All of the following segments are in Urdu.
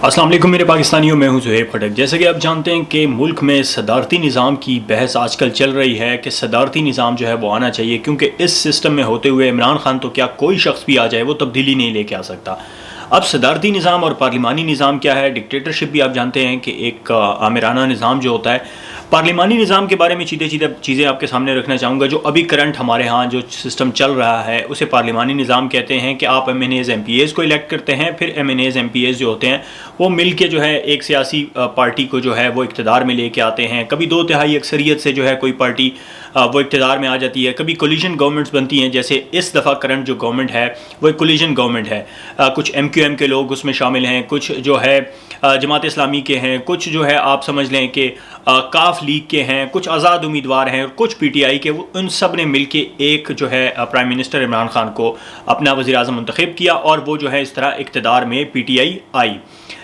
السلام علیکم میرے پاکستانیوں، میں ہوں زہیب خٹک۔ جیسا کہ آپ جانتے ہیں کہ ملک میں صدارتی نظام کی بحث آج کل چل رہی ہے کہ صدارتی نظام جو ہے وہ آنا چاہیے، کیونکہ اس سسٹم میں ہوتے ہوئے عمران خان تو کیا کوئی شخص بھی آ جائے وہ تبدیلی نہیں لے کے آ سکتا۔ اب صدارتی نظام اور پارلیمانی نظام کیا ہے؟ ڈکٹیٹرشپ بھی آپ جانتے ہیں کہ ایک آمرانہ نظام جو ہوتا ہے۔ پارلیمانی نظام کے بارے میں چیزیں چیزیں آپ کے سامنے رکھنا چاہوں گا۔ جو ابھی کرنٹ ہمارے ہاں جو سسٹم چل رہا ہے اسے پارلیمانی نظام کہتے ہیں کہ آپ ایم پی ایز کو الیکٹ کرتے ہیں، پھر ایم پی ایز جو ہوتے ہیں وہ مل کے جو ہے ایک سیاسی پارٹی کو جو ہے وہ اقتدار میں لے کے آتے ہیں۔ کبھی 2/3 اکثریت سے جو ہے کوئی پارٹی وہ اقتدار میں آ جاتی ہے، کبھی کولیشن گورنمنٹس بنتی ہیں، جیسے اس دفعہ کرنٹ جو گورنمنٹ ہے وہ ایک کولیشن گورنمنٹ ہے۔ کچھ MQM کے لوگ اس میں شامل ہیں، کچھ جو ہے جماعت اسلامی کے ہیں، کچھ جو ہے آپ سمجھ لیں کہ کاف لیگ کے ہیں، کچھ آزاد امیدوار ہیں اور کچھ PTI کے۔ ان سب نے مل کے ایک جو ہے پرائم منسٹر عمران خان کو اپنا وزیر اعظم منتخب کیا اور وہ جو ہے اس طرح اقتدار میں PTI آئی۔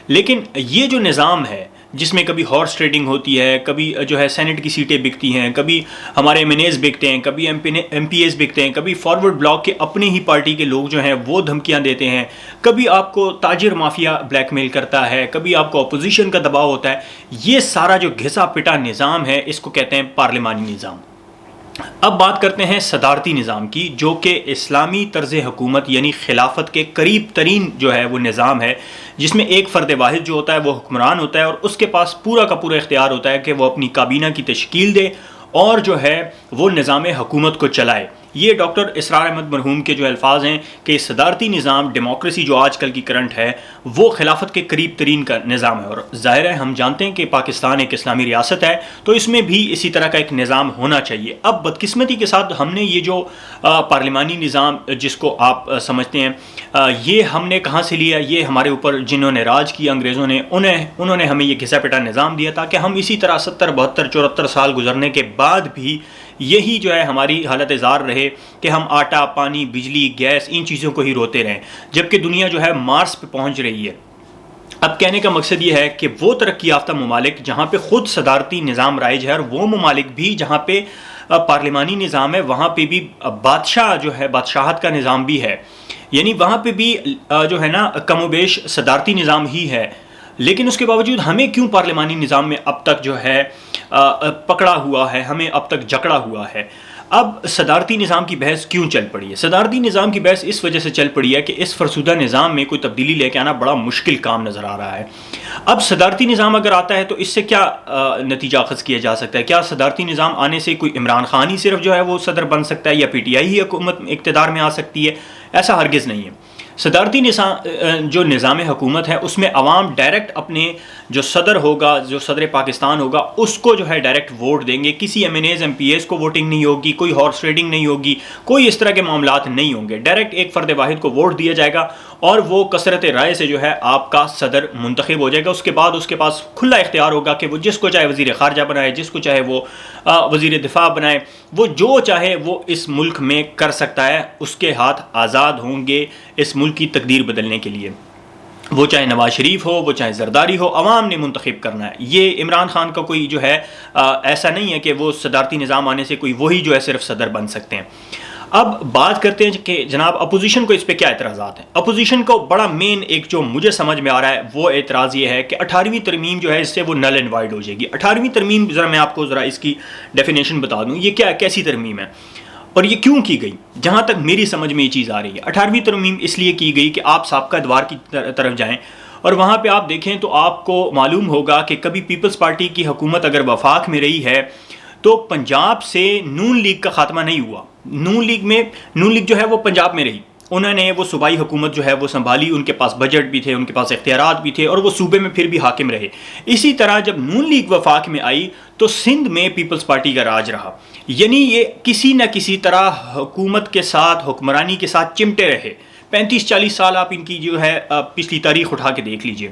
لیکن یہ جو نظام ہے جس میں کبھی ہارس ٹریڈنگ ہوتی ہے، کبھی جو ہے سینٹ کی سیٹیں بکتی ہیں، کبھی ہمارے MNAs بکتے ہیں، کبھی MPAs بکتے ہیں، کبھی فارورڈ بلاک کے اپنے ہی پارٹی کے لوگ جو ہیں وہ دھمکیاں دیتے ہیں، کبھی آپ کو تاجر مافیا بلیک میل کرتا ہے، کبھی آپ کو اپوزیشن کا دباؤ ہوتا ہے۔ یہ سارا جو گھسا پٹا نظام ہے اس کو کہتے ہیں پارلیمانی نظام۔ اب بات کرتے ہیں صدارتی نظام کی، جو کہ اسلامی طرز حکومت یعنی خلافت کے قریب ترین جو ہے وہ نظام ہے، جس میں ایک فرد واحد جو ہوتا ہے وہ حکمران ہوتا ہے اور اس کے پاس پورا کا پورا اختیار ہوتا ہے کہ وہ اپنی کابینہ کی تشکیل دے اور جو ہے وہ نظام حکومت کو چلائے۔ یہ ڈاکٹر اسرار احمد مرحوم کے جو الفاظ ہیں کہ صدارتی نظام ڈیموکریسی جو آج کل کی کرنٹ ہے وہ خلافت کے قریب ترین کا نظام ہے، اور ظاہر ہے ہم جانتے ہیں کہ پاکستان ایک اسلامی ریاست ہے تو اس میں بھی اسی طرح کا ایک نظام ہونا چاہیے۔ اب بدقسمتی کے ساتھ ہم نے یہ جو پارلیمانی نظام جس کو آپ سمجھتے ہیں یہ ہم نے کہاں سے لیا؟ یہ ہمارے اوپر جنہوں نے راج کیا انگریزوں نے، انہوں نے ہمیں یہ گھسا پٹا نظام دیا تاکہ ہم اسی طرح 70 72 74 سال گزرنے کے بعد بھی یہی جو ہے ہماری حالت زار رہے کہ ہم آٹا، پانی، بجلی، گیس ان چیزوں کو ہی روتے رہیں، جبکہ دنیا جو ہے مارس پہ پہنچ رہی ہے۔ اب کہنے کا مقصد یہ ہے کہ وہ ترقی یافتہ ممالک جہاں پہ خود صدارتی نظام رائج ہے، اور وہ ممالک بھی جہاں پہ پارلیمانی نظام ہے، وہاں پہ بھی بادشاہ جو ہے بادشاہت کا نظام بھی ہے، یعنی وہاں پہ بھی جو ہے نا کم و بیش صدارتی نظام ہی ہے۔ لیکن اس کے باوجود ہمیں کیوں پارلیمانی نظام میں اب تک جو ہے پکڑا ہوا ہے، ہمیں اب تک جکڑا ہوا ہے؟ اب صدارتی نظام کی بحث کیوں چل پڑی ہے؟ صدارتی نظام کی بحث اس وجہ سے چل پڑی ہے کہ اس فرسودہ نظام میں کوئی تبدیلی لے کے آنا بڑا مشکل کام نظر آ رہا ہے۔ اب صدارتی نظام اگر آتا ہے تو اس سے کیا نتیجہ اخذ کیا جا سکتا ہے؟ کیا صدارتی نظام آنے سے کوئی عمران خان ہی صرف جو ہے وہ صدر بن سکتا ہے یا PTI ہی حکومت اقتدار میں آ سکتی ہے؟ ایسا ہرگز نہیں ہے۔ صدارتی جو نظام حکومت ہے اس میں عوام ڈائریکٹ اپنے جو صدر ہوگا، جو صدر پاکستان ہوگا، اس کو جو ہے ڈائریکٹ ووٹ دیں گے۔ کسی MNAs MPAs کو ووٹنگ نہیں ہوگی، کوئی ہارس ٹریڈنگ نہیں ہوگی، کوئی اس طرح کے معاملات نہیں ہوں گے۔ ڈائریکٹ ایک فرد واحد کو ووٹ دیا جائے گا اور وہ کثرت رائے سے جو ہے آپ کا صدر منتخب ہو جائے گا۔ اس کے بعد اس کے پاس کھلا اختیار ہوگا کہ وہ جس کو چاہے وزیر خارجہ بنائے، جس کو چاہے وہ وزیر دفاع بنائے، وہ جو چاہے وہ اس ملک میں کر سکتا ہے۔ اس کے ہاتھ آزاد ہوں گے اس ملک کی تقدیر بدلنے کے لیے۔ وہ چاہے نواز شریف ہو، وہ چاہے زرداری ہو، عوام نے منتخب کرنا ہے۔ یہ عمران خان کا کوئی جو ہے ایسا نہیں ہے کہ وہ صدارتی نظام آنے سے کوئی وہی جو ہے صرف صدر بن سکتے ہیں۔ اب بات کرتے ہیں کہ جناب اپوزیشن کو اس پہ کیا اعتراضات ہیں۔ اپوزیشن کو بڑا مین ایک جو مجھے سمجھ میں آ رہا ہے وہ اعتراض یہ ہے کہ 18ویں ترمیم جو ہے اس سے وہ نل اینڈ وائڈ ہو جائے گی۔ 18ویں ترمیم ذرا میں آپ کو ذرا اس کی ڈیفینیشن بتا دوں، یہ کیسی ترمیم ہے اور یہ کیوں کی گئی؟ جہاں تک میری سمجھ میں یہ چیز آ رہی ہے، 18ویں ترمیم اس لیے کی گئی کہ آپ سابقہ ادوار کی طرف جائیں اور وہاں پہ آپ دیکھیں تو آپ کو معلوم ہوگا کہ کبھی پیپلز پارٹی کی حکومت اگر وفاق میں رہی ہے تو پنجاب سے نون لیگ کا خاتمہ نہیں ہوا۔ نون لیگ جو ہے وہ پنجاب میں رہی، انہوں نے وہ صوبائی حکومت جو ہے وہ سنبھالی، ان کے پاس بجٹ بھی تھے، ان کے پاس اختیارات بھی تھے اور وہ صوبے میں پھر بھی حاکم رہے۔ اسی طرح جب نون لیگ وفاق میں آئی تو سندھ میں پیپلز پارٹی کا راج رہا، یعنی یہ کسی نہ کسی طرح حکومت کے ساتھ، حکمرانی کے ساتھ چمٹے رہے۔ 35-40 سال آپ ان کی جو ہے پچھلی تاریخ اٹھا کے دیکھ لیجئے،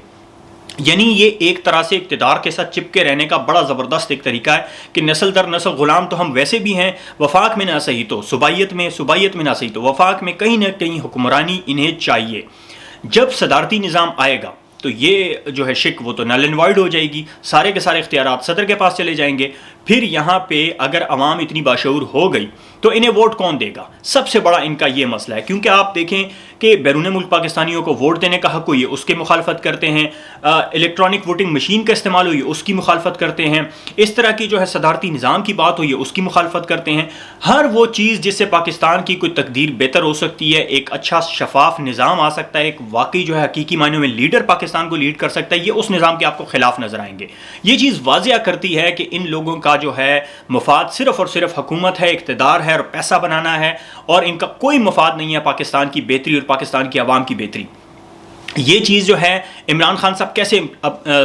یعنی یہ ایک طرح سے اقتدار کے ساتھ چپکے رہنے کا بڑا زبردست ایک طریقہ ہے کہ نسل در نسل غلام تو ہم ویسے بھی ہیں، وفاق میں نہ صحیح تو صوبائیت میں نہ صحیح تو وفاق میں کہیں نہ کہیں حکمرانی انہیں چاہیے۔ جب صدارتی نظام آئے گا تو یہ جو ہے شک وہ تو نل اینڈ وائڈ ہو جائے گی، سارے کے سارے اختیارات صدر کے پاس چلے جائیں گے۔ پھر یہاں پہ اگر عوام اتنی باشعور ہو گئی تو انہیں ووٹ کون دے گا؟ سب سے بڑا ان کا یہ مسئلہ ہے، کیونکہ آپ دیکھیں کہ بیرون ملک پاکستانیوں کو ووٹ دینے کا حق ہوئی ہے، اس کے مخالفت کرتے ہیں، الیکٹرانک ووٹنگ مشین کا استعمال ہوئی ہے، اس کی مخالفت کرتے ہیں، اس طرح کی جو ہے صدارتی نظام کی بات ہوئی ہے اس کی مخالفت کرتے ہیں۔ ہر وہ چیز جس سے پاکستان کی کوئی تقدیر بہتر ہو سکتی ہے، ایک اچھا شفاف نظام آ سکتا ہے، ایک واقعی جو ہے حقیقی معنوں میں لیڈر پاکستان کو لیڈ کر سکتا ہے، یہ اس نظام کے آپ کو خلاف نظر آئیں گے۔ یہ چیز واضح کرتی ہے کہ ان لوگوں کا جو ہے مفاد صرف اور صرف حکومت ہے، اقتدار ہے اور پیسہ بنانا ہے، اور ان کا کوئی مفاد نہیں ہے پاکستان کی بہتری اور پاکستان کی عوام کی بہتری۔ یہ چیز جو ہے عمران خان صاحب کیسے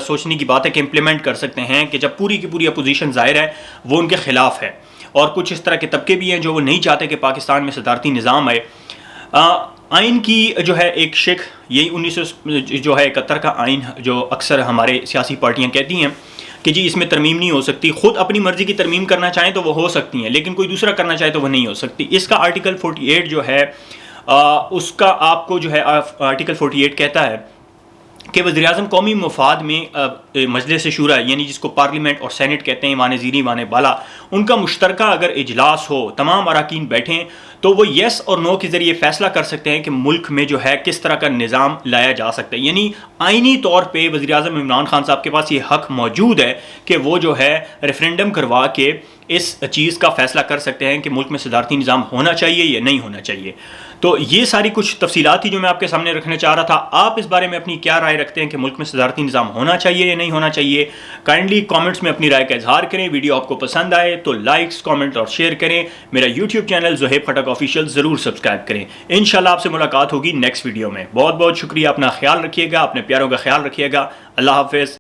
سوچنے کی بات ہے کہ امپلیمنٹ کر سکتے ہیں کہ جب پوری کی پوری اپوزیشن ظاہر ہے وہ ان کے خلاف ہے، اور کچھ اس طرح کے طبقے بھی ہیں جو وہ نہیں چاہتے کہ پاکستان میں صدارتی نظام آئے۔ آئین کی جو ہے ایک شک، یہی 1971 کا آئین جو اکثر ہمارے سیاسی پارٹیاں کہتی ہیں کہ جی اس میں ترمیم نہیں ہو سکتی، خود اپنی مرضی کی ترمیم کرنا چاہیں تو وہ ہو سکتی ہیں، لیکن کوئی دوسرا کرنا چاہے تو وہ نہیں ہو سکتی۔ اس کا آرٹیکل 48 جو ہے اس کا آپ کو جو ہے آرٹیکل 48 کہتا ہے کہ وزیراعظم قومی مفاد میں مجلس شورا، یعنی جس کو پارلیمنٹ اور سینٹ کہتے ہیں، ایوان زیریں ایوان بالا، ان کا مشترکہ اگر اجلاس ہو، تمام اراکین بیٹھیں تو وہ یس اور نو کے ذریعے فیصلہ کر سکتے ہیں کہ ملک میں جو ہے کس طرح کا نظام لایا جا سکتا ہے۔ یعنی آئینی طور پہ وزیراعظم عمران خان صاحب کے پاس یہ حق موجود ہے کہ وہ جو ہے ریفرینڈم کروا کے اس چیز کا فیصلہ کر سکتے ہیں کہ ملک میں صدارتی نظام ہونا چاہیے یا نہیں ہونا چاہیے۔ تو یہ ساری کچھ تفصیلات تھی جو میں آپ کے سامنے رکھنا چاہ رہا تھا۔ آپ اس بارے میں اپنی کیا رائے رکھتے ہیں کہ ملک میں صدارتی نظام ہونا چاہیے یا نہیں ہونا چاہیے؟ کائنڈلی کامنٹس میں اپنی رائے کا اظہار کریں۔ ویڈیو آپ کو پسند آئے تو لائکس، کامنٹ اور شیئر کریں۔ میرا YouTube channel Zohaib Khattak official ضرور سبسکرائب کریں۔ انشاءاللہ آپ سے ملاقات ہوگی نیکسٹ ویڈیو میں۔ بہت بہت شکریہ، اپنا خیال رکھیے گا، اپنے پیاروں کا خیال رکھیے گا۔ اللہ حافظ۔